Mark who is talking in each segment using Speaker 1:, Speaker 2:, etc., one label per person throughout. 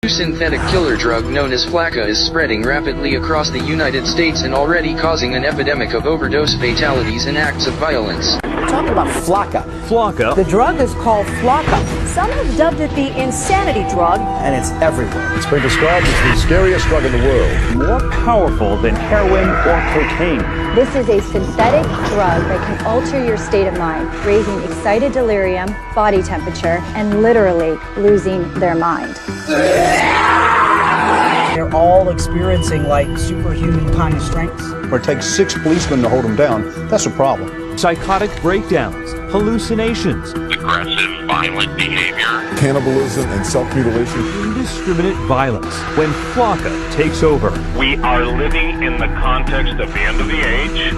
Speaker 1: new synthetic killer drug known as Flakka is spreading rapidly across the United States and already causing an epidemic of overdose fatalities and acts of violence.
Speaker 2: We're talking about Flakka.
Speaker 3: Flakka?
Speaker 2: The drug is called Flakka.
Speaker 4: Some have dubbed it the insanity drug.
Speaker 2: And it's everywhere.
Speaker 5: It's been described as the scariest drug in the world.
Speaker 3: More powerful than heroin or cocaine.
Speaker 6: This is a synthetic drug that can alter your state of mind, raising excited delirium, body temperature, and literally losing their mind.
Speaker 2: They're all experiencing like superhuman kind of strengths.
Speaker 5: Or it takes 6 policemen to hold them down. That's a problem.
Speaker 3: Psychotic breakdowns, hallucinations,
Speaker 7: aggressive, violent behavior,
Speaker 5: Cannibalism and self-mutilation.
Speaker 3: indiscriminate violence. When Flakka takes over,
Speaker 7: we are living in the context of the end of the age.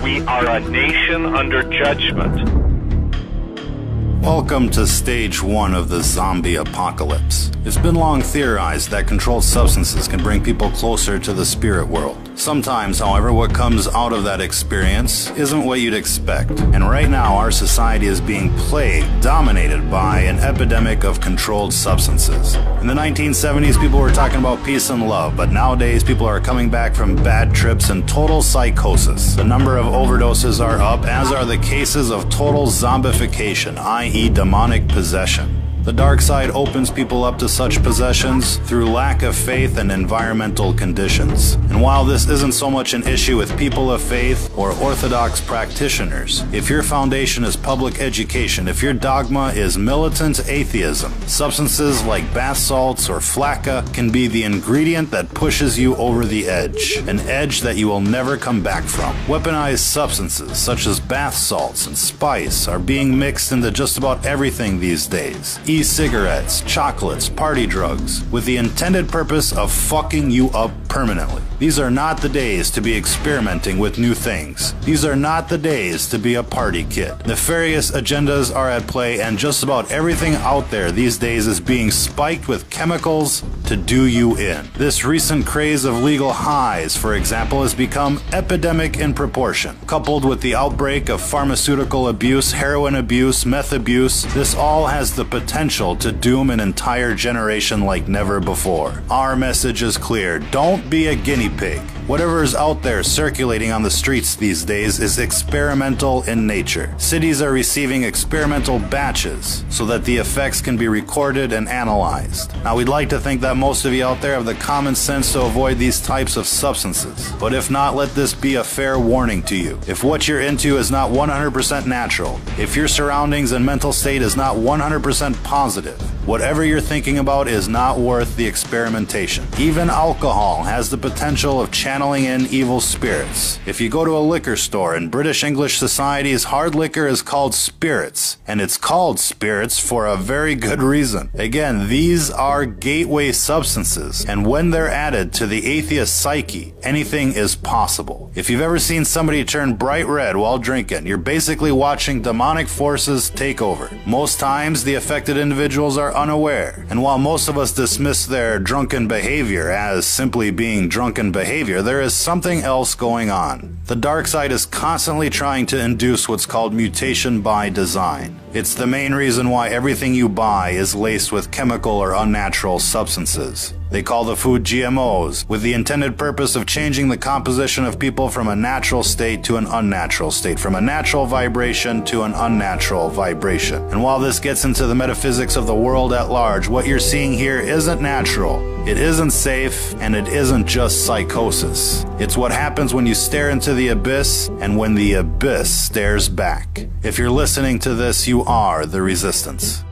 Speaker 7: We are a nation under judgment.
Speaker 8: Welcome to stage 1 of the zombie apocalypse. It's been long theorized that controlled substances can bring people closer to the spirit world. Sometimes, however, what comes out of that experience isn't what you'd expect. And right now, our society is being plagued, dominated by an epidemic of controlled substances. In the 1970s, people were talking about peace and love, but nowadays people are coming back from bad trips and total psychosis. The number of overdoses are up, as are the cases of total zombification, i.e. demonic possession. The dark side opens people up to such possessions through lack of faith and environmental conditions. And while this isn't so much an issue with people of faith or orthodox practitioners, if your foundation is public education, if your dogma is militant atheism, substances like bath salts or Flakka can be the ingredient that pushes you over the edge, an edge that you will never come back from. Weaponized substances such as bath salts and spice are being mixed into just about everything these days. E-cigarettes, chocolates, party drugs, with the intended purpose of fucking you up permanently. These are not the days to be experimenting with new things. These are not the days to be a party kid. Nefarious agendas are at play, and just about everything out there these days is being spiked with chemicals to do you in. This recent craze of legal highs, for example, has become epidemic in proportion. Coupled with the outbreak of pharmaceutical abuse, heroin abuse, meth abuse, this all has the potential to doom an entire generation like never before. Our message is clear. Don't be a guinea pig. Whatever is out there circulating on the streets these days is experimental in nature. Cities are receiving experimental batches so that the effects can be recorded and analyzed. Now, we'd like to think that most of you out there have the common sense to avoid these types of substances. But if not, let this be a fair warning to you. If what you're into is not 100% natural, if your surroundings and mental state is not 100% positive, whatever you're thinking about is not worth the experimentation. Even alcohol has the potential of channeling in evil spirits. If you go to a liquor store in British English societies, hard liquor is called spirits, and it's called spirits for a very good reason. Again, these are gateway substances, and when they're added to the atheist psyche, anything is possible. If you've ever seen somebody turn bright red while drinking, you're basically watching demonic forces take over. Most times, the affected individuals are unaware, and while most of us dismiss their drunken behavior as simply being drunken behavior, there is something else going on. The dark side is constantly trying to induce what's called mutation by design. It's the main reason why everything you buy is laced with chemical or unnatural substances. They call the food GMOs, with the intended purpose of changing the composition of people from a natural state to an unnatural state, from a natural vibration to an unnatural vibration. And while this gets into the metaphysics of the world at large, what you're seeing here isn't natural, it isn't safe, and it isn't just psychosis. It's what happens when you stare into the abyss, and when the abyss stares back. If you're listening to this, you are the resistance.